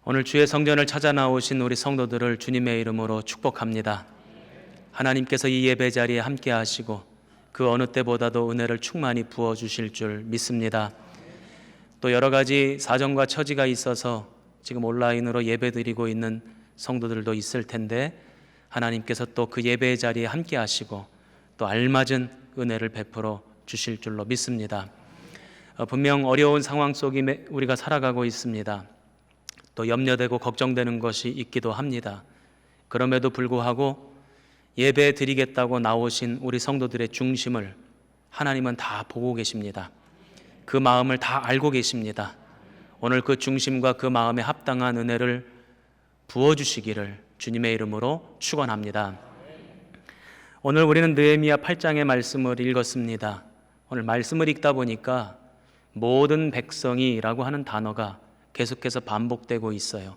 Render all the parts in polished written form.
오늘 주의 성전을 찾아 나오신 우리 성도들을 주님의 이름으로 축복합니다. 하나님께서 이 예배 자리에 함께 하시고 그 어느 때보다도 은혜를 충만히 부어주실 줄 믿습니다. 또 여러 가지 사정과 처지가 있어서 지금 온라인으로 예배 드리고 있는 성도들도 있을 텐데 하나님께서 또 그 예배 자리에 함께 하시고 또 알맞은 은혜를 베풀어 주실 줄로 믿습니다. 분명 어려운 상황 속에 우리가 살아가고 있습니다. 또 염려되고 걱정되는 것이 있기도 합니다. 그럼에도 불구하고 예배 드리겠다고 나오신 우리 성도들의 중심을 하나님은 다 보고 계십니다. 그 마음을 다 알고 계십니다. 오늘 그 중심과 그 마음에 합당한 은혜를 부어주시기를 주님의 이름으로 축원합니다. 오늘 우리는 느헤미야 8장의 말씀을 읽었습니다. 오늘 말씀을 읽다 보니까 모든 백성이라고 하는 단어가 계속해서 반복되고 있어요.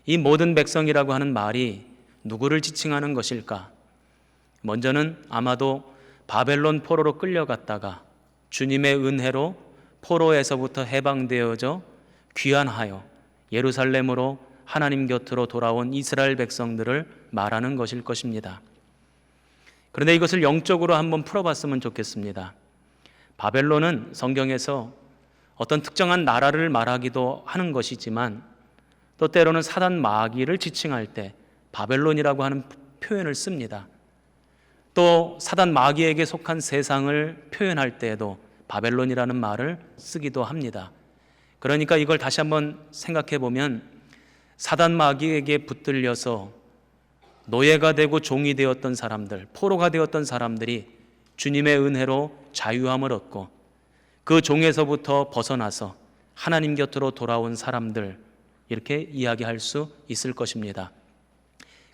이 모든 백성이라고 하는 말이 누구를 지칭하는 것일까? 먼저는 아마도 바벨론 포로로 끌려갔다가 주님의 은혜로 포로에서부터 해방되어져 귀환하여 예루살렘으로 하나님 곁으로 돌아온 이스라엘 백성들을 말하는 것일 것입니다. 그런데 이것을 영적으로 한번 풀어봤으면 좋겠습니다. 바벨론은 성경에서 어떤 특정한 나라를 말하기도 하는 것이지만 또 때로는 사단 마귀를 지칭할 때 바벨론이라고 하는 표현을 씁니다. 또 사단 마귀에게 속한 세상을 표현할 때에도 바벨론이라는 말을 쓰기도 합니다. 그러니까 이걸 다시 한번 생각해 보면 사단 마귀에게 붙들려서 노예가 되고 종이 되었던 사람들, 포로가 되었던 사람들이 주님의 은혜로 자유함을 얻고 그 종에서부터 벗어나서 하나님 곁으로 돌아온 사람들, 이렇게 이야기할 수 있을 것입니다.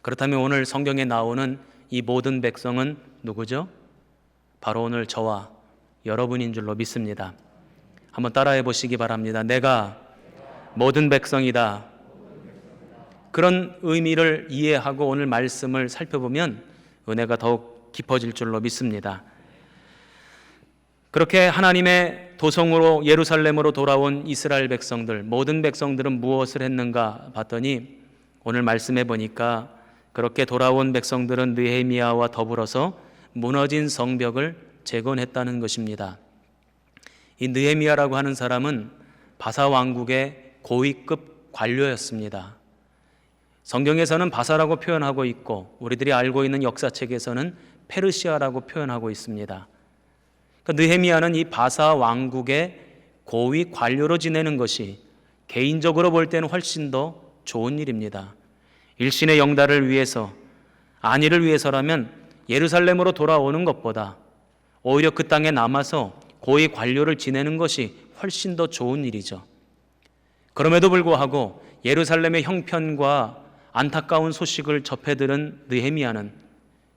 그렇다면 오늘 성경에 나오는 이 모든 백성은 누구죠? 바로 오늘 저와 여러분인 줄로 믿습니다. 한번 따라해 보시기 바랍니다. 내가 모든 백성이다. 그런 의미를 이해하고 오늘 말씀을 살펴보면 은혜가 더욱 깊어질 줄로 믿습니다. 그렇게 하나님의 도성으로 예루살렘으로 돌아온 이스라엘 백성들, 모든 백성들은 무엇을 했는가 봤더니 오늘 말씀해 보니까 그렇게 돌아온 백성들은 느헤미야와 더불어서 무너진 성벽을 재건했다는 것입니다. 이 느헤미야라고 하는 사람은 바사 왕국의 고위급 관료였습니다. 성경에서는 바사라고 표현하고 있고 우리들이 알고 있는 역사책에서는 페르시아라고 표현하고 있습니다. 느헤미야는 이 바사 왕국의 고위 관료로 지내는 것이 개인적으로 볼 때는 훨씬 더 좋은 일입니다. 일신의 영달을 위해서, 안위를 위해서라면 예루살렘으로 돌아오는 것보다 오히려 그 땅에 남아서 고위 관료를 지내는 것이 훨씬 더 좋은 일이죠. 그럼에도 불구하고 예루살렘의 형편과 안타까운 소식을 접해들은 느헤미야는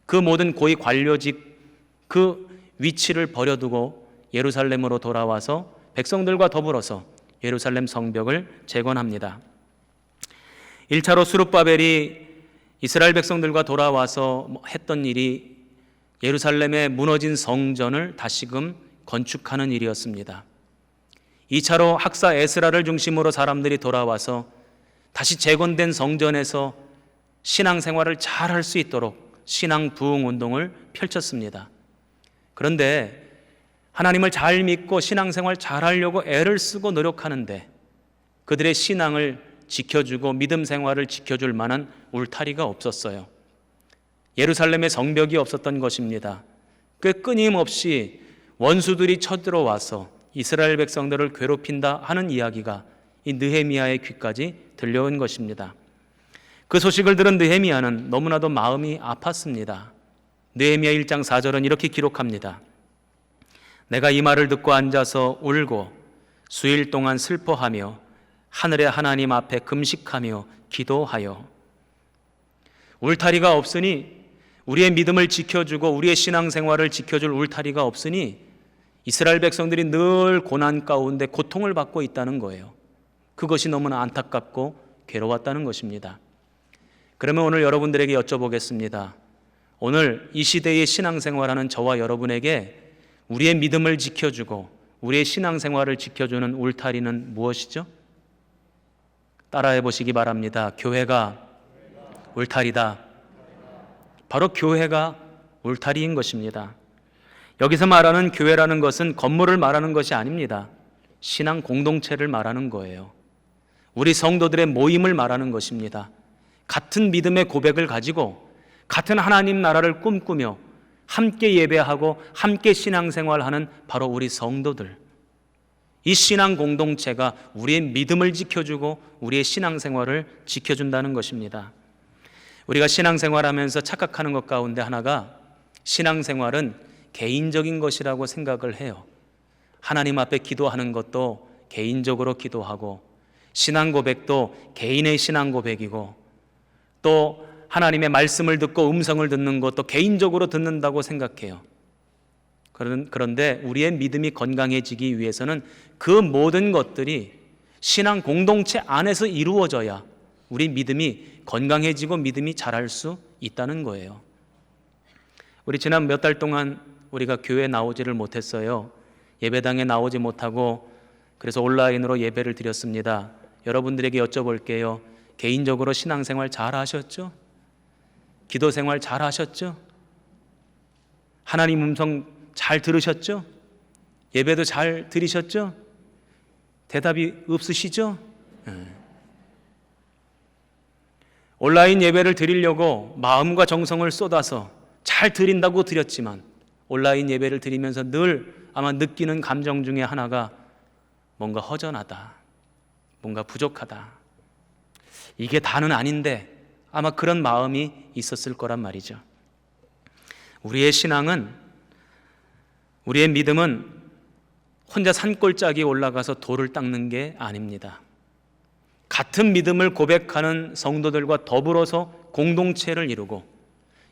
그 모든 고위 관료직 그 위치를 버려두고 예루살렘으로 돌아와서 백성들과 더불어서 예루살렘 성벽을 재건합니다. 1차로 스룹바벨이 이스라엘 백성들과 돌아와서 했던 일이 예루살렘의 무너진 성전을 다시금 건축하는 일이었습니다. 2차로 학사 에스라를 중심으로 사람들이 돌아와서 다시 재건된 성전에서 신앙생활을 잘 할 수 있도록 신앙 부흥 운동을 펼쳤습니다. 그런데 하나님을 잘 믿고 신앙생활 잘 하려고 애를 쓰고 노력하는데 그들의 신앙을 지켜주고 믿음 생활을 지켜줄 만한 울타리가 없었어요. 예루살렘에 성벽이 없었던 것입니다. 그 끊임없이 원수들이 쳐들어와서 이스라엘 백성들을 괴롭힌다 하는 이야기가 이 느헤미야의 귀까지 들려온 것입니다. 그 소식을 들은 느헤미야는 너무나도 마음이 아팠습니다. 느헤미야 1장 4절은 이렇게 기록합니다. 내가 이 말을 듣고 앉아서 울고 수일 동안 슬퍼하며 하늘의 하나님 앞에 금식하며 기도하여. 울타리가 없으니, 우리의 믿음을 지켜주고 우리의 신앙생활을 지켜줄 울타리가 없으니 이스라엘 백성들이 늘 고난 가운데 고통을 받고 있다는 거예요. 그것이 너무나 안타깝고 괴로웠다는 것입니다. 그러면 오늘 여러분들에게 여쭤보겠습니다. 오늘 이 시대의 신앙생활하는 저와 여러분에게 우리의 믿음을 지켜주고 우리의 신앙생활을 지켜주는 울타리는 무엇이죠? 따라해 보시기 바랍니다. 교회가 울타리다. 바로 교회가 울타리인 것입니다. 여기서 말하는 교회라는 것은 건물을 말하는 것이 아닙니다. 신앙 공동체를 말하는 거예요. 우리 성도들의 모임을 말하는 것입니다. 같은 믿음의 고백을 가지고 같은 하나님 나라를 꿈꾸며 함께 예배하고 함께 신앙생활하는 바로 우리 성도들. 이 신앙 공동체가 우리의 믿음을 지켜주고 우리의 신앙생활을 지켜준다는 것입니다. 우리가 신앙생활하면서 착각하는 것 가운데 하나가 신앙생활은 개인적인 것이라고 생각을 해요. 하나님 앞에 기도하는 것도 개인적으로 기도하고 신앙 고백도 개인의 신앙 고백이고 또 하나님의 말씀을 듣고 음성을 듣는 것도 개인적으로 듣는다고 생각해요. 그런데 우리의 믿음이 건강해지기 위해서는 그 모든 것들이 신앙 공동체 안에서 이루어져야 우리 믿음이 건강해지고 믿음이 자랄 수 있다는 거예요. 우리 지난 몇 달 동안 우리가 교회에 나오지를 못했어요. 예배당에 나오지 못하고 그래서 온라인으로 예배를 드렸습니다. 여러분들에게 여쭤볼게요. 개인적으로 신앙생활 잘 하셨죠? 기도생활 잘 하셨죠? 하나님 음성 잘 들으셨죠? 예배도 잘 드리셨죠? 대답이 없으시죠? 온라인 예배를 드리려고 마음과 정성을 쏟아서 잘 드린다고 드렸지만 온라인 예배를 드리면서 늘 아마 느끼는 감정 중에 하나가 뭔가 허전하다, 뭔가 부족하다. 이게 다는 아닌데 아마 그런 마음이 있었을 거란 말이죠. 우리의 신앙은, 우리의 믿음은 혼자 산골짜기에 올라가서 돌을 닦는 게 아닙니다. 같은 믿음을 고백하는 성도들과 더불어서 공동체를 이루고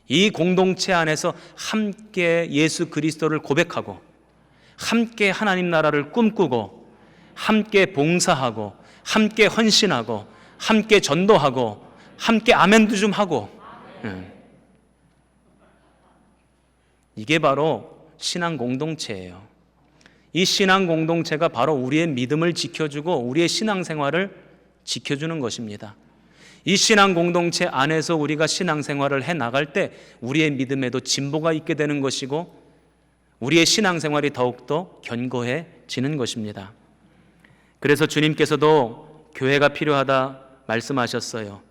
이 공동체 안에서 함께 예수 그리스도를 고백하고 함께 하나님 나라를 꿈꾸고 함께 봉사하고 함께 헌신하고 함께 전도하고 함께 아멘도 좀 하고 이게 바로 신앙 공동체예요. 이 신앙 공동체가 바로 우리의 믿음을 지켜주고 우리의 신앙생활을 지켜주는 것입니다. 이 신앙 공동체 안에서 우리가 신앙생활을 해나갈 때 우리의 믿음에도 진보가 있게 되는 것이고 우리의 신앙생활이 더욱더 견고해지는 것입니다. 그래서 주님께서도 교회가 필요하다 말씀하셨어요.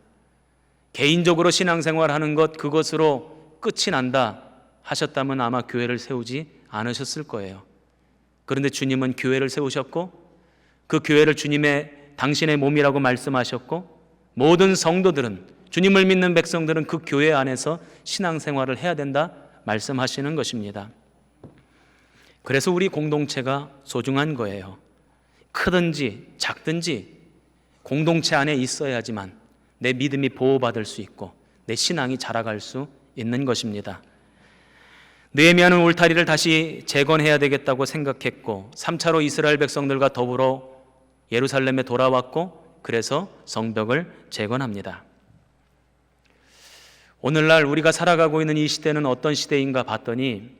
개인적으로 신앙생활하는 것 그것으로 끝이 난다 하셨다면 아마 교회를 세우지 않으셨을 거예요. 그런데 주님은 교회를 세우셨고 그 교회를 당신의 몸이라고 말씀하셨고 모든 성도들은, 주님을 믿는 백성들은 그 교회 안에서 신앙생활을 해야 된다 말씀하시는 것입니다. 그래서 우리 공동체가 소중한 거예요. 크든지 작든지 공동체 안에 있어야지만 내 믿음이 보호받을 수 있고 내 신앙이 자라갈 수 있는 것입니다. 느헤미야는 울타리를 다시 재건해야 되겠다고 생각했고 3차로 이스라엘 백성들과 더불어 예루살렘에 돌아왔고 그래서 성벽을 재건합니다. 오늘날 우리가 살아가고 있는 이 시대는 어떤 시대인가 봤더니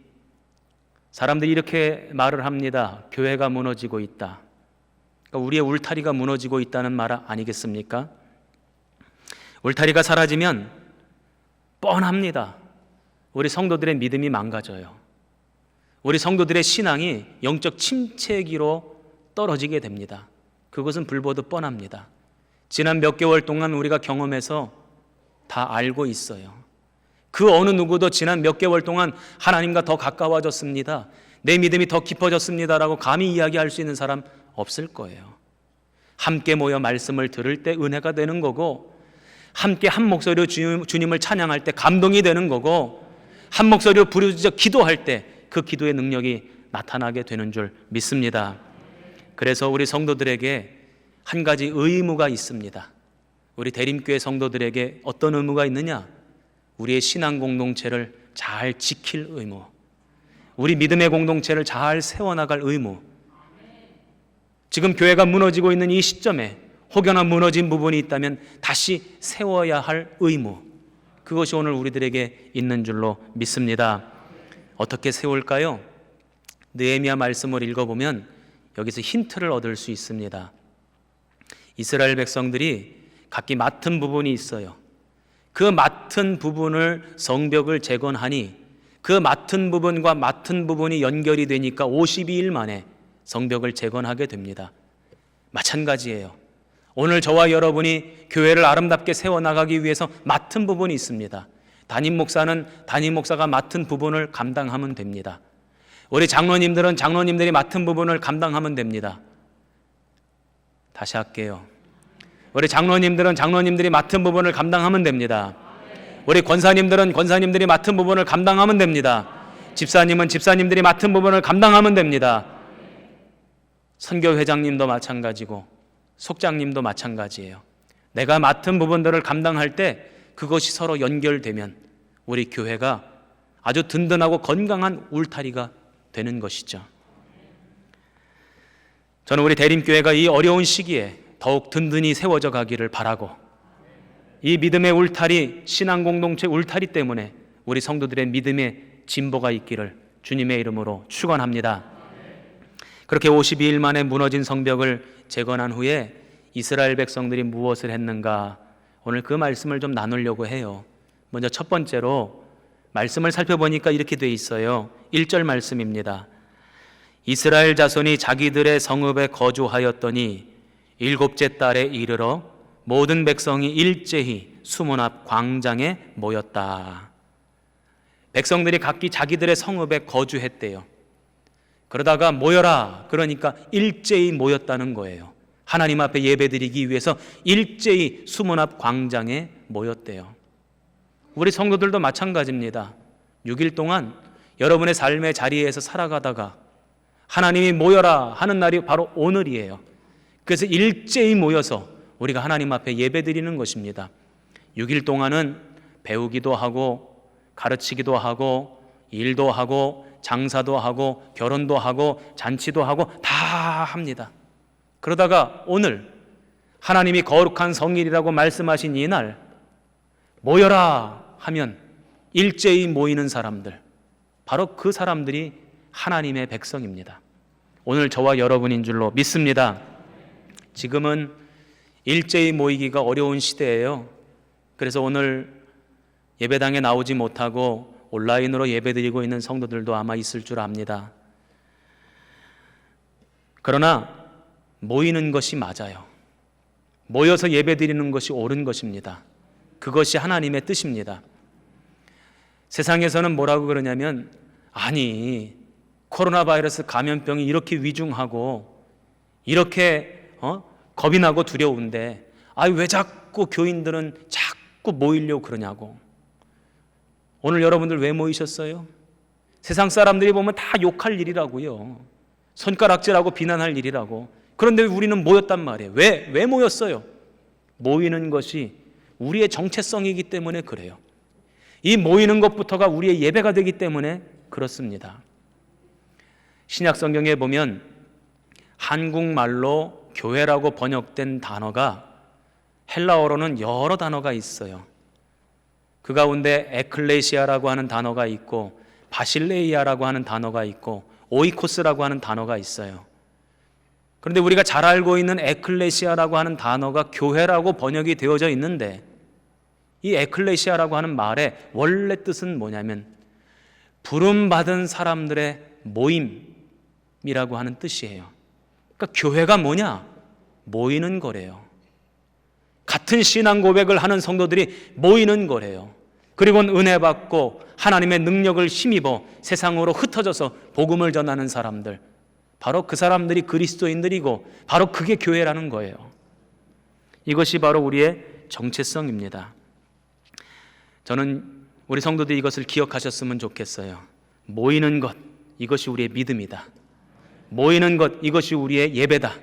사람들이 이렇게 말을 합니다. 교회가 무너지고 있다. 그러니까 우리의 울타리가 무너지고 있다는 말 아니겠습니까? 울타리가 사라지면 뻔합니다. 우리 성도들의 믿음이 망가져요. 우리 성도들의 신앙이 영적 침체기로 떨어지게 됩니다. 그것은 불보듯 뻔합니다. 지난 몇 개월 동안 우리가 경험해서 다 알고 있어요. 그 어느 누구도 지난 몇 개월 동안 하나님과 더 가까워졌습니다, 내 믿음이 더 깊어졌습니다라고 감히 이야기할 수 있는 사람 없을 거예요. 함께 모여 말씀을 들을 때 은혜가 되는 거고 함께 한 목소리로 주님을 찬양할 때 감동이 되는 거고 한 목소리로 부르짖어 기도할 때 그 기도의 능력이 나타나게 되는 줄 믿습니다. 그래서 우리 성도들에게 한 가지 의무가 있습니다. 우리 대림교회 성도들에게 어떤 의무가 있느냐? 우리의 신앙 공동체를 잘 지킬 의무, 우리 믿음의 공동체를 잘 세워나갈 의무. 지금 교회가 무너지고 있는 이 시점에 혹여나 무너진 부분이 있다면 다시 세워야 할 의무, 그것이 오늘 우리들에게 있는 줄로 믿습니다. 어떻게 세울까요? 느헤미야 말씀을 읽어보면 여기서 힌트를 얻을 수 있습니다. 이스라엘 백성들이 각기 맡은 부분이 있어요. 그 맡은 부분을 성벽을 재건하니 그 맡은 부분과 맡은 부분이 연결이 되니까 52일 만에 성벽을 재건하게 됩니다. 마찬가지예요. 오늘 저와 여러분이 교회를 아름답게 세워나가기 위해서 맡은 부분이 있습니다. 담임 목사는 담임 목사가 맡은 부분을 감당하면 됩니다. 우리 장로님들은 장로님들이 맡은 부분을 감당하면 됩니다. 다시 할게요. 우리 장로님들은 장로님들이 맡은 부분을 감당하면 됩니다. 우리 권사님들은 권사님들이 맡은 부분을 감당하면 됩니다. 집사님은 집사님들이 맡은 부분을 감당하면 됩니다. 선교회장님도 마찬가지고 속장님도 마찬가지예요. 내가 맡은 부분들을 감당할 때 그것이 서로 연결되면 우리 교회가 아주 든든하고 건강한 울타리가 되는 것이죠. 저는 우리 대림교회가 이 어려운 시기에 더욱 든든히 세워져 가기를 바라고, 이 믿음의 울타리, 신앙 공동체 울타리 때문에 우리 성도들의 믿음의 진보가 있기를 주님의 이름으로 축원합니다. 그렇게 52일 만에 무너진 성벽을 재건한 후에 이스라엘 백성들이 무엇을 했는가? 오늘 그 말씀을 좀 나누려고 해요. 먼저 첫 번째로 말씀을 살펴보니까 이렇게 돼 있어요. 1절 말씀입니다. 이스라엘 자손이 자기들의 성읍에 거주하였더니 7째 달에 이르러 모든 백성이 일제히 수문 앞 광장에 모였다. 백성들이 각기 자기들의 성읍에 거주했대요. 그러다가 모여라, 그러니까 일제히 모였다는 거예요. 하나님 앞에 예배드리기 위해서 일제히 수문 앞 광장에 모였대요. 우리 성도들도 마찬가지입니다. 6일 동안 여러분의 삶의 자리에서 살아가다가 하나님이 모여라 하는 날이 바로 오늘이에요. 그래서 일제히 모여서 우리가 하나님 앞에 예배드리는 것입니다. 6일 동안은 배우기도 하고 가르치기도 하고 일도 하고 장사도 하고 결혼도 하고 잔치도 하고 다 합니다. 그러다가 오늘 하나님이 거룩한 성일이라고 말씀하신 이날 모여라 하면 일제히 모이는 사람들, 바로 그 사람들이 하나님의 백성입니다. 오늘 저와 여러분인 줄로 믿습니다. 지금은 일제히 모이기가 어려운 시대예요. 그래서 오늘 예배당에 나오지 못하고 온라인으로 예배드리고 있는 성도들도 아마 있을 줄 압니다. 그러나 모이는 것이 맞아요. 모여서 예배드리는 것이 옳은 것입니다. 그것이 하나님의 뜻입니다. 세상에서는 뭐라고 그러냐면, 아니 코로나 바이러스 감염병이 이렇게 위중하고 이렇게 겁이 나고 두려운데 왜 자꾸 교인들은 자꾸 모이려고 그러냐고. 오늘 여러분들 왜 모이셨어요? 세상 사람들이 보면 다 욕할 일이라고요. 손가락질하고 비난할 일이라고. 그런데 우리는 모였단 말이에요. 왜 모였어요? 모이는 것이 우리의 정체성이기 때문에 그래요. 이 모이는 것부터가 우리의 예배가 되기 때문에 그렇습니다. 신약 성경에 보면 한국말로 교회라고 번역된 단어가 헬라어로는 여러 단어가 있어요. 그 가운데 에클레시아라고 하는 단어가 있고 바실레이아라고 하는 단어가 있고 오이코스라고 하는 단어가 있어요. 그런데 우리가 잘 알고 있는 에클레시아라고 하는 단어가 교회라고 번역이 되어져 있는데, 이 에클레시아라고 하는 말의 원래 뜻은 뭐냐면 부름받은 사람들의 모임이라고 하는 뜻이에요. 그러니까 교회가 뭐냐? 모이는 거래요. 같은 신앙 고백을 하는 성도들이 모이는 거래요. 그리고는 은혜 받고 하나님의 능력을 힘입어 세상으로 흩어져서 복음을 전하는 사람들, 바로 그 사람들이 그리스도인들이고 바로 그게 교회라는 거예요. 이것이 바로 우리의 정체성입니다. 저는 우리 성도들이 이것을 기억하셨으면 좋겠어요. 모이는 것, 이것이 우리의 믿음이다. 모이는 것, 이것이 우리의 예배다.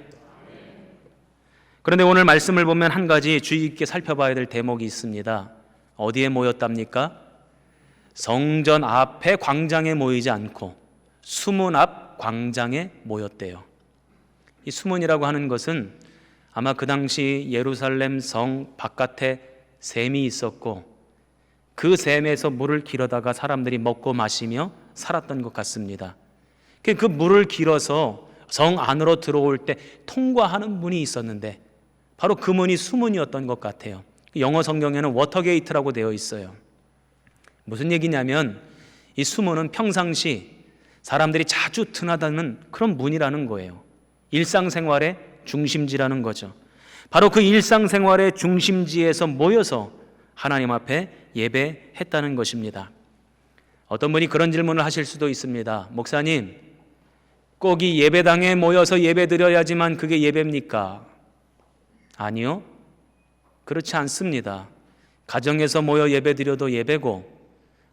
그런데 오늘 말씀을 보면 한 가지 주의 깊게 살펴봐야 될 대목이 있습니다. 어디에 모였답니까? 성전 앞에 광장에 모이지 않고 수문 앞 광장에 모였대요. 이 수문이라고 하는 것은 아마 그 당시 예루살렘 성 바깥에 샘이 있었고 그 샘에서 물을 길어다가 사람들이 먹고 마시며 살았던 것 같습니다. 그 물을 길어서 성 안으로 들어올 때 통과하는 문이 있었는데 바로 그 문이 수문이었던 것 같아요. 영어 성경에는 워터게이트라고 되어 있어요. 무슨 얘기냐면 이 수문은 평상시 사람들이 자주 드나드는 그런 문이라는 거예요. 일상생활의 중심지라는 거죠. 바로 그 일상생활의 중심지에서 모여서 하나님 앞에 예배했다는 것입니다. 어떤 분이 그런 질문을 하실 수도 있습니다. 목사님, 꼭 이 예배당에 모여서 예배드려야지만 그게 예배입니까? 아니요, 그렇지 않습니다. 가정에서 모여 예배드려도 예배고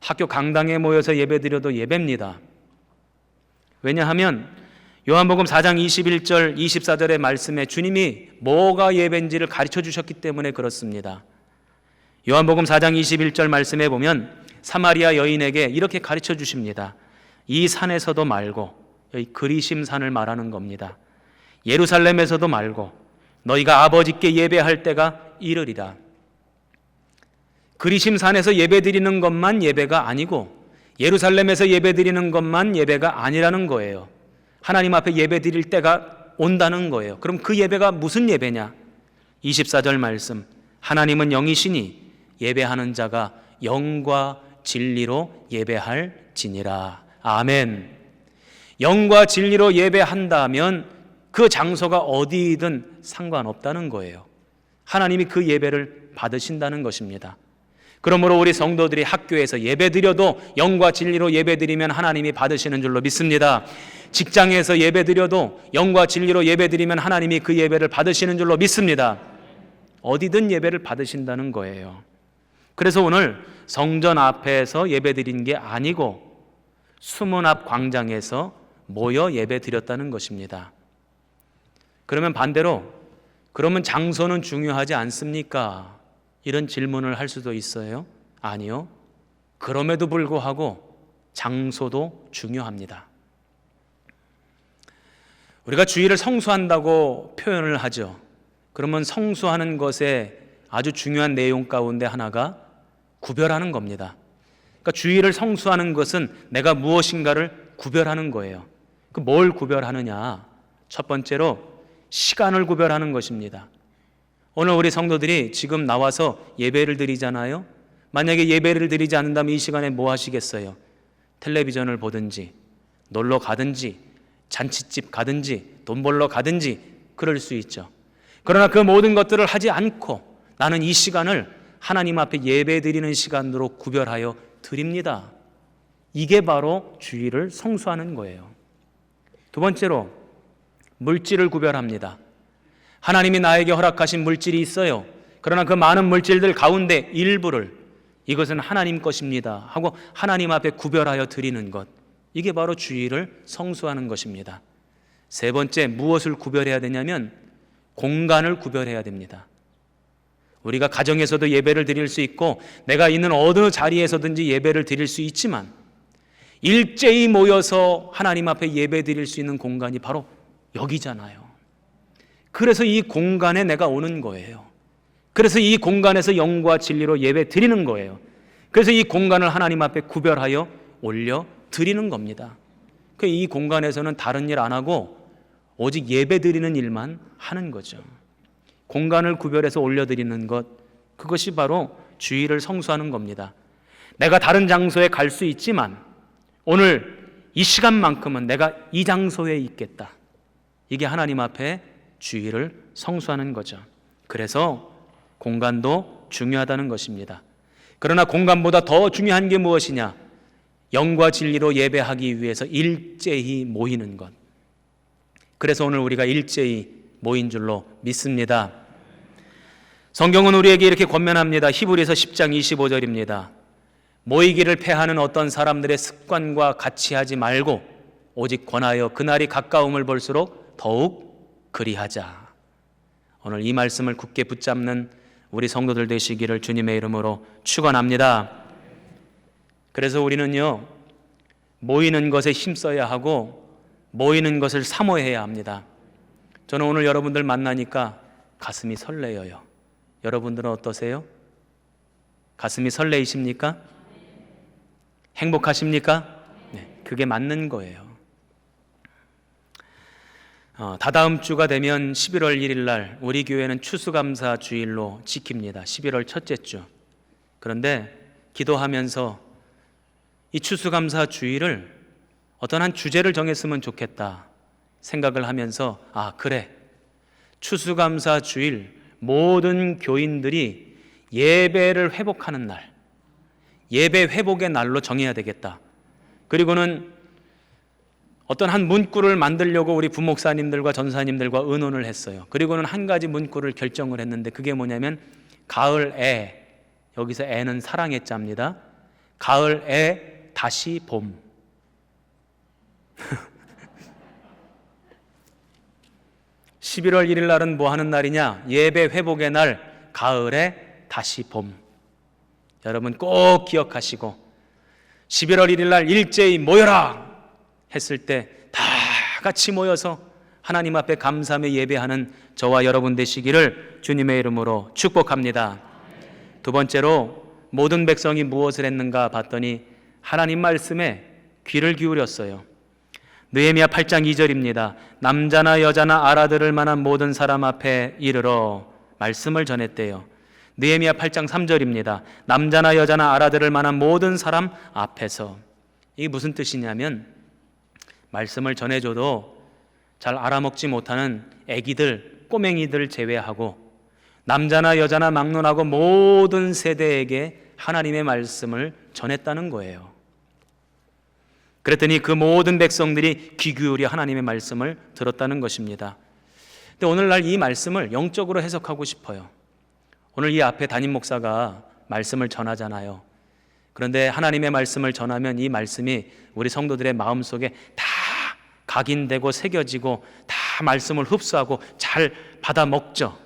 학교 강당에 모여서 예배드려도 예배입니다. 왜냐하면 요한복음 4장 21절 24절의 말씀에 주님이 뭐가 예배인지를 가르쳐 주셨기 때문에 그렇습니다. 요한복음 4장 21절 말씀에 보면 사마리아 여인에게 이렇게 가르쳐 주십니다. 이 산에서도 말고, 여기 그리심 산을 말하는 겁니다. 예루살렘에서도 말고 너희가 아버지께 예배할 때가 이르리라. 그리심 산에서 예배드리는 것만 예배가 아니고 예루살렘에서 예배드리는 것만 예배가 아니라는 거예요. 하나님 앞에 예배드릴 때가 온다는 거예요. 그럼 그 예배가 무슨 예배냐? 24절 말씀, 하나님은 영이시니 예배하는 자가 영과 진리로 예배할지니라. 아멘. 영과 진리로 예배한다면 그 장소가 어디든 상관없다는 거예요. 하나님이 그 예배를 받으신다는 것입니다. 그러므로 우리 성도들이 학교에서 예배드려도 영과 진리로 예배드리면 하나님이 받으시는 줄로 믿습니다. 직장에서 예배드려도 영과 진리로 예배드리면 하나님이 그 예배를 받으시는 줄로 믿습니다. 어디든 예배를 받으신다는 거예요. 그래서 오늘 성전 앞에서 예배드린 게 아니고 수문 앞 광장에서 모여 예배드렸다는 것입니다. 그러면 반대로, 그러면 장소는 중요하지 않습니까? 이런 질문을 할 수도 있어요. 아니요. 그럼에도 불구하고 장소도 중요합니다. 우리가 주일을 성수한다고 표현을 하죠. 그러면 성수하는 것에 아주 중요한 내용 가운데 하나가 구별하는 겁니다. 그러니까 주일을 성수하는 것은 내가 무엇인가를 구별하는 거예요. 그 뭘 구별하느냐? 첫 번째로 시간을 구별하는 것입니다. 오늘 우리 성도들이 지금 나와서 예배를 드리잖아요. 만약에 예배를 드리지 않는다면 이 시간에 뭐 하시겠어요? 텔레비전을 보든지 놀러 가든지 잔치집 가든지 돈 벌러 가든지 그럴 수 있죠. 그러나 그 모든 것들을 하지 않고 나는 이 시간을 하나님 앞에 예배 드리는 시간으로 구별하여 드립니다. 이게 바로 주일을 성수하는 거예요. 두 번째로 물질을 구별합니다. 하나님이 나에게 허락하신 물질이 있어요. 그러나 그 많은 물질들 가운데 일부를 이것은 하나님 것입니다 하고 하나님 앞에 구별하여 드리는 것, 이게 바로 주일을 성수하는 것입니다. 세 번째, 무엇을 구별해야 되냐면 공간을 구별해야 됩니다. 우리가 가정에서도 예배를 드릴 수 있고 내가 있는 어느 자리에서든지 예배를 드릴 수 있지만 일제히 모여서 하나님 앞에 예배 드릴 수 있는 공간이 바로 여기잖아요. 그래서 이 공간에 내가 오는 거예요. 그래서 이 공간에서 영과 진리로 예배 드리는 거예요. 그래서 이 공간을 하나님 앞에 구별하여 올려 드리는 겁니다. 이 공간에서는 다른 일 안 하고 오직 예배 드리는 일만 하는 거죠. 공간을 구별해서 올려드리는 것, 그것이 바로 주일을 성수하는 겁니다. 내가 다른 장소에 갈 수 있지만 오늘 이 시간만큼은 내가 이 장소에 있겠다. 이게 하나님 앞에 주일을 성수하는 거죠. 그래서 공간도 중요하다는 것입니다. 그러나 공간보다 더 중요한 게 무엇이냐? 영과 진리로 예배하기 위해서 일제히 모이는 것. 그래서 오늘 우리가 일제히 모인 줄로 믿습니다. 성경은 우리에게 이렇게 권면합니다. 히브리서 10장 25절입니다. 모이기를 패하는 어떤 사람들의 습관과 같이 하지 말고 오직 권하여 그날이 가까움을 볼수록 더욱 그리하자. 오늘 이 말씀을 굳게 붙잡는 우리 성도들 되시기를 주님의 이름으로 축원합니다. 그래서 우리는요, 모이는 것에 힘써야 하고 모이는 것을 사모해야 합니다. 저는 오늘 여러분들 만나니까 가슴이 설레어요. 여러분들은 어떠세요? 가슴이 설레이십니까? 행복하십니까? 네, 그게 맞는 거예요. 다다음 주가 되면 11월 1일 날 우리 교회는 추수감사 주일로 지킵니다. 11월 첫째 주. 그런데 기도하면서 이 추수감사 주일을 어떤 한 주제를 정했으면 좋겠다 생각을 하면서 그래, 추수감사 주일 모든 교인들이 예배를 회복하는 날, 예배 회복의 날로 정해야 되겠다. 그리고는 어떤 한 문구를 만들려고 우리 부목사님들과 전사님들과 의논을 했어요. 그리고는 한 가지 문구를 결정을 했는데 그게 뭐냐면 가을 애, 여기서 애는 사랑의 자입니다. 가을 애 다시 봄. 11월 1일 날은 뭐 하는 날이냐? 예배 회복의 날, 가을에 다시 봄. 여러분 꼭 기억하시고 11월 1일 날 일제히 모여라 했을 때 다 같이 모여서 하나님 앞에 감사하며 예배하는 저와 여러분 되시기를 주님의 이름으로 축복합니다. 두 번째로 모든 백성이 무엇을 했는가 봤더니 하나님 말씀에 귀를 기울였어요. 느헤미야 8장 2절입니다. 남자나 여자나 알아들을 만한 모든 사람 앞에 이르러 말씀을 전했대요. 느헤미야 8장 3절입니다. 남자나 여자나 알아들을 만한 모든 사람 앞에서. 이게 무슨 뜻이냐면 말씀을 전해줘도 잘 알아먹지 못하는 애기들, 꼬맹이들 제외하고 남자나 여자나 막론하고 모든 세대에게 하나님의 말씀을 전했다는 거예요. 그랬더니 그 모든 백성들이 귀 기울여 하나님의 말씀을 들었다는 것입니다. 근데 오늘날 이 말씀을 영적으로 해석하고 싶어요. 오늘 이 앞에 담임 목사가 말씀을 전하잖아요. 그런데 하나님의 말씀을 전하면 이 말씀이 우리 성도들의 마음속에 다 각인되고 새겨지고 다 말씀을 흡수하고 잘 받아 먹죠.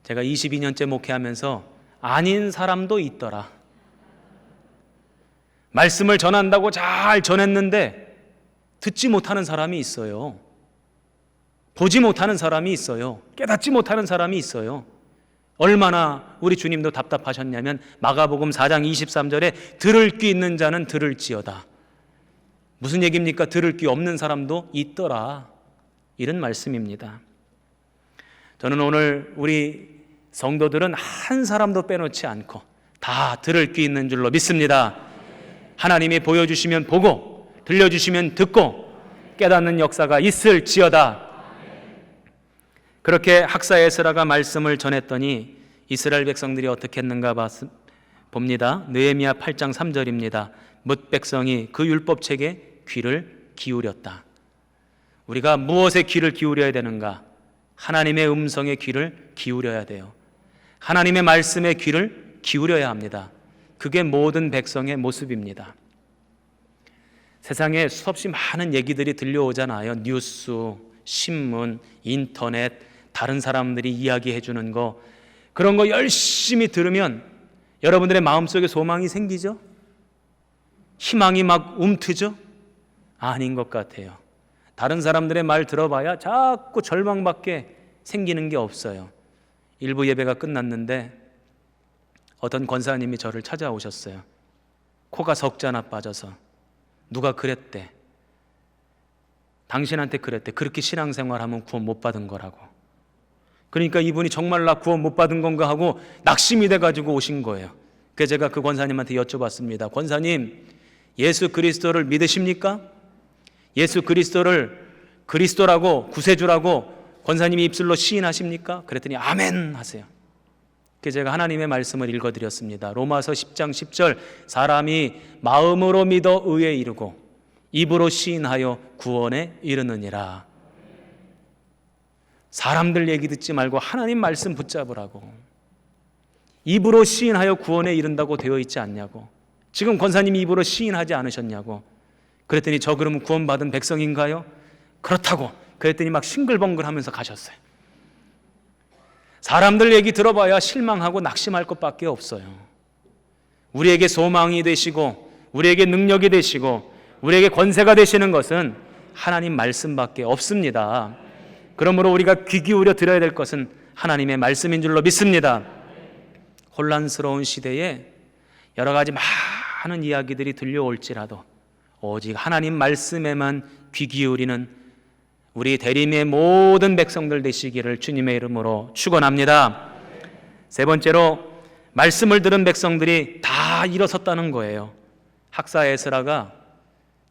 제가 22년째 목회하면서 아닌 사람도 있더라. 말씀을 전한다고 잘 전했는데 듣지 못하는 사람이 있어요. 보지 못하는 사람이 있어요. 깨닫지 못하는 사람이 있어요. 얼마나 우리 주님도 답답하셨냐면 마가복음 4장 23절에 들을 귀 있는 자는 들을지어다. 무슨 얘기입니까? 들을 귀 없는 사람도 있더라. 이런 말씀입니다. 저는 오늘 우리 성도들은 한 사람도 빼놓지 않고 다 들을 귀 있는 줄로 믿습니다. 하나님이 보여주시면 보고 들려주시면 듣고 깨닫는 역사가 있을지어다. 그렇게 학사 에스라가 말씀을 전했더니 이스라엘 백성들이 어떻게 했는가 봅니다. 느헤미야 8장 3절입니다. 뭇 백성이 그 율법책에 귀를 기울였다. 우리가 무엇에 귀를 기울여야 되는가? 하나님의 음성에 귀를 기울여야 돼요. 하나님의 말씀에 귀를 기울여야 합니다. 그게 모든 백성의 모습입니다. 세상에 수없이 많은 얘기들이 들려오잖아요. 뉴스, 신문, 인터넷, 다른 사람들이 이야기해 주는 거, 그런 거 열심히 들으면 여러분들의 마음속에 소망이 생기죠? 희망이 막 움트죠? 아닌 것 같아요. 다른 사람들의 말 들어봐야 자꾸 절망밖에 생기는 게 없어요. 일부 예배가 끝났는데 어떤 권사님이 저를 찾아오셨어요. 코가 석자나 빠져서. 누가 그랬대. 당신한테 그랬대. 그렇게 신앙생활하면 구원 못 받은 거라고. 그러니까 이분이 정말 나 구원 못 받은 건가 하고 낙심이 돼가지고 오신 거예요. 그래서 제가 그 권사님한테 여쭤봤습니다. 권사님, 예수 그리스도를 믿으십니까? 예수 그리스도를 그리스도라고 구세주라고 권사님이 입술로 시인하십니까? 그랬더니 아멘 하세요. 그래서 제가 하나님의 말씀을 읽어드렸습니다. 로마서 10장 10절 사람이 마음으로 믿어 의에 이르고 입으로 시인하여 구원에 이르느니라. 사람들 얘기 듣지 말고 하나님 말씀 붙잡으라고. 입으로 시인하여 구원에 이른다고 되어 있지 않냐고. 지금 권사님이 입으로 시인하지 않으셨냐고. 그랬더니 저 그러면 구원받은 백성인가요? 그렇다고. 그랬더니 막 싱글벙글 하면서 가셨어요. 사람들 얘기 들어봐야 실망하고 낙심할 것밖에 없어요. 우리에게 소망이 되시고 우리에게 능력이 되시고 우리에게 권세가 되시는 것은 하나님 말씀밖에 없습니다. 그러므로 우리가 귀 기울여 들어야 될 것은 하나님의 말씀인 줄로 믿습니다. 혼란스러운 시대에 여러 가지 많은 이야기들이 들려올지라도 오직 하나님 말씀에만 귀 기울이는 우리 대림의 모든 백성들 되시기를 주님의 이름으로 축원합니다. 세 번째로 말씀을 들은 백성들이 다 일어섰다는 거예요. 학사 에스라가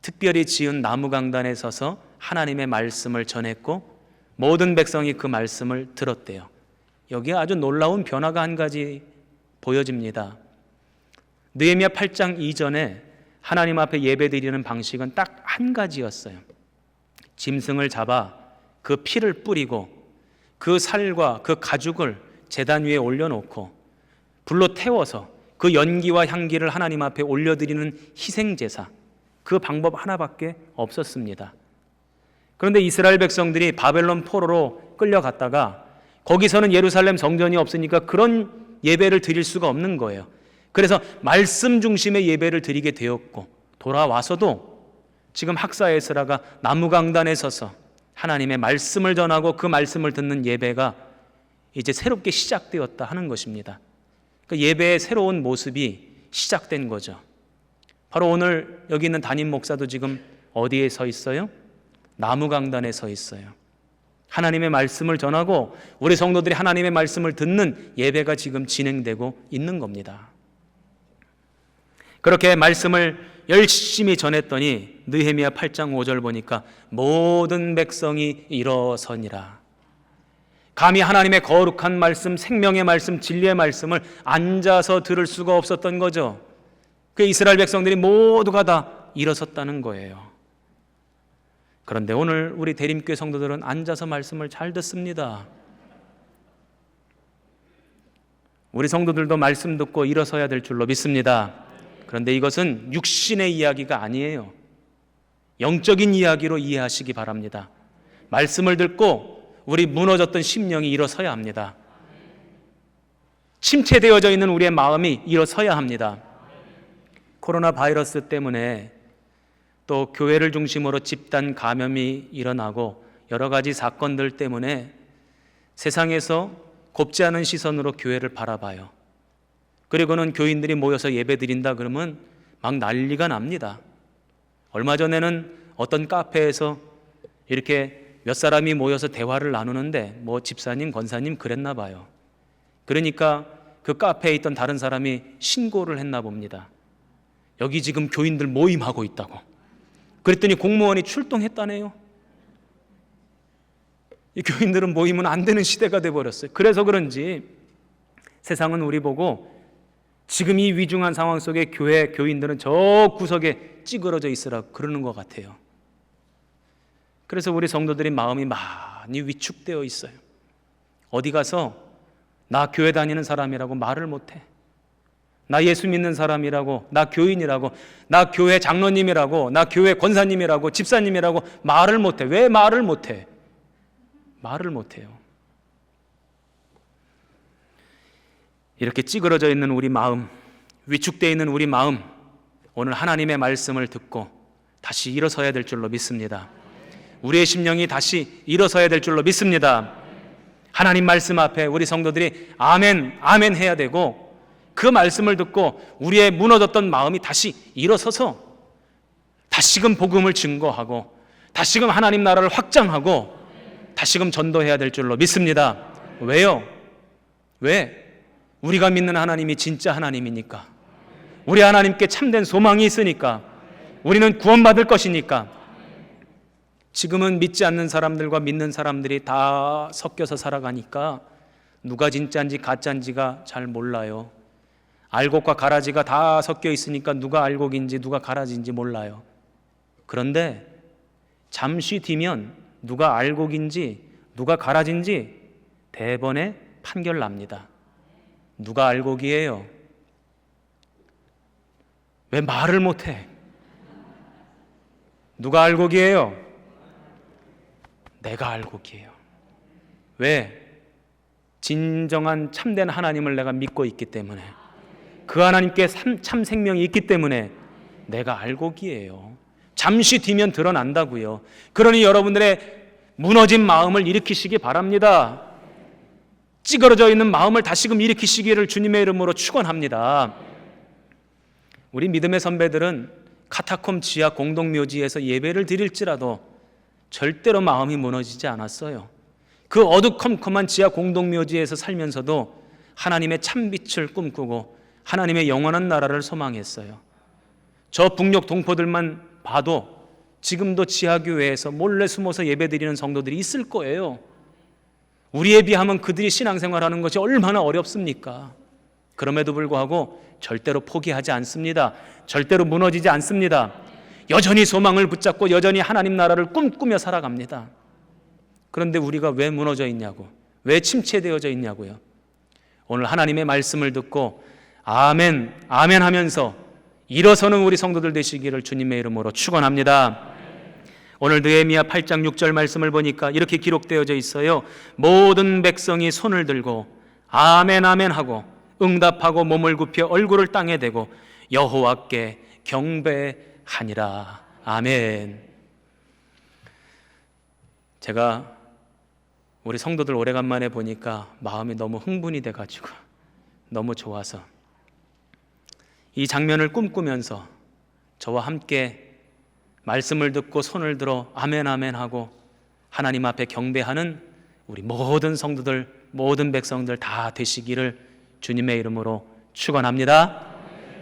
특별히 지은 나무 강단에 서서 하나님의 말씀을 전했고 모든 백성이 그 말씀을 들었대요. 여기에 아주 놀라운 변화가 한 가지 보여집니다. 느헤미야 8장 이전에 하나님 앞에 예배드리는 방식은 딱 한 가지였어요. 짐승을 잡아 그 피를 뿌리고 그 살과 그 가죽을 제단 위에 올려놓고 불로 태워서 그 연기와 향기를 하나님 앞에 올려드리는 희생제사, 그 방법 하나밖에 없었습니다. 그런데 이스라엘 백성들이 바벨론 포로로 끌려갔다가 거기서는 예루살렘 성전이 없으니까 그런 예배를 드릴 수가 없는 거예요. 그래서 말씀 중심의 예배를 드리게 되었고 돌아와서도 지금 학사 에스라가 나무 강단에 서서 하나님의 말씀을 전하고 그 말씀을 듣는 예배가 이제 새롭게 시작되었다 하는 것입니다. 그 예배의 새로운 모습이 시작된 거죠. 바로 오늘 여기 있는 담임 목사도 지금 어디에 서 있어요? 나무 강단에 서 있어요. 하나님의 말씀을 전하고 우리 성도들이 하나님의 말씀을 듣는 예배가 지금 진행되고 있는 겁니다. 그렇게 말씀을 열심히 전했더니 느헤미야 8장 5절 보니까 모든 백성이 일어서니라. 감히 하나님의 거룩한 말씀, 생명의 말씀, 진리의 말씀을 앉아서 들을 수가 없었던 거죠. 그 이스라엘 백성들이 모두가 다 일어섰다는 거예요. 그런데 오늘 우리 대림교회 성도들은 앉아서 말씀을 잘 듣습니다. 우리 성도들도 말씀 듣고 일어서야 될 줄로 믿습니다. 그런데 이것은 육신의 이야기가 아니에요. 영적인 이야기로 이해하시기 바랍니다. 말씀을 듣고 우리 무너졌던 심령이 일어서야 합니다. 침체되어져 있는 우리의 마음이 일어서야 합니다. 코로나 바이러스 때문에 또 교회를 중심으로 집단 감염이 일어나고 여러 가지 사건들 때문에 세상에서 곱지 않은 시선으로 교회를 바라봐요. 그리고는 교인들이 모여서 예배 드린다 그러면 막 난리가 납니다. 얼마 전에는 어떤 카페에서 이렇게 몇 사람이 모여서 대화를 나누는데 뭐 집사님, 권사님 그랬나 봐요. 그러니까 그 카페에 있던 다른 사람이 신고를 했나 봅니다. 여기 지금 교인들 모임하고 있다고. 그랬더니 공무원이 출동했다네요. 이 교인들은 모이면 안 되는 시대가 돼버렸어요. 그래서 그런지 세상은 우리 보고 지금 이 위중한 상황 속에 교회 교인들은 저 구석에 찌그러져 있으라 그러는 것 같아요. 그래서 우리 성도들의 마음이 많이 위축되어 있어요. 어디 가서 나 교회 다니는 사람이라고 말을 못해. 나 예수 믿는 사람이라고, 나 교인이라고, 나 교회 장로님이라고, 나 교회 권사님이라고, 집사님이라고 말을 못해. 왜 말을 못해? 말을 못해요. 이렇게 찌그러져 있는 우리 마음, 위축되어 있는 우리 마음, 오늘 하나님의 말씀을 듣고 다시 일어서야 될 줄로 믿습니다. 우리의 심령이 다시 일어서야 될 줄로 믿습니다. 하나님 말씀 앞에 우리 성도들이 아멘, 아멘 해야 되고 그 말씀을 듣고 우리의 무너졌던 마음이 다시 일어서서 다시금 복음을 증거하고 다시금 하나님 나라를 확장하고 다시금 전도해야 될 줄로 믿습니다. 왜요? 왜? 우리가 믿는 하나님이 진짜 하나님이니까, 우리 하나님께 참된 소망이 있으니까, 우리는 구원받을 것이니까. 지금은 믿지 않는 사람들과 믿는 사람들이 다 섞여서 살아가니까 누가 진짜인지 가짜인지가 잘 몰라요. 알곡과 가라지가 다 섞여 있으니까 누가 알곡인지 누가 가라지인지 몰라요. 그런데 잠시 뒤면 누가 알곡인지 누가 가라지인지 대번에 판결 납니다. 누가 알곡이에요? 왜 말을 못해? 누가 알곡이에요? 내가 알곡이에요. 왜? 진정한 참된 하나님을 내가 믿고 있기 때문에, 그 하나님께 참 생명이 있기 때문에 내가 알곡이에요. 잠시 뒤면 드러난다고요. 그러니 여러분들의 무너진 마음을 일으키시기 바랍니다. 찌그러져 있는 마음을 다시금 일으키시기를 주님의 이름으로 축원합니다. 우리 믿음의 선배들은 카타콤 지하 공동묘지에서 예배를 드릴지라도 절대로 마음이 무너지지 않았어요. 그 어두컴컴한 지하 공동묘지에서 살면서도 하나님의 참빛을 꿈꾸고 하나님의 영원한 나라를 소망했어요. 저 북녘 동포들만 봐도 지금도 지하교회에서 몰래 숨어서 예배드리는 성도들이 있을 거예요. 우리에 비하면 그들이 신앙생활하는 것이 얼마나 어렵습니까? 그럼에도 불구하고 절대로 포기하지 않습니다. 절대로 무너지지 않습니다. 여전히 소망을 붙잡고 여전히 하나님 나라를 꿈꾸며 살아갑니다. 그런데 우리가 왜 무너져 있냐고, 왜 침체되어져 있냐고요. 오늘 하나님의 말씀을 듣고 아멘, 아멘 하면서 일어서는 우리 성도들 되시기를 주님의 이름으로 축원합니다. 오늘 느헤미야 8장 6절 말씀을 보니까 이렇게 기록되어져 있어요. 모든 백성이 손을 들고 아멘 아멘 하고 응답하고 몸을 굽혀 얼굴을 땅에 대고 여호와께 경배하니라. 아멘. 제가 우리 성도들 오래간만에 보니까 마음이 너무 흥분이 돼가지고 너무 좋아서 이 장면을 꿈꾸면서 저와 함께 말씀을 듣고 손을 들어 아멘 아멘 하고 하나님 앞에 경배하는 우리 모든 성도들, 모든 백성들 다 되시기를 주님의 이름으로 축원합니다.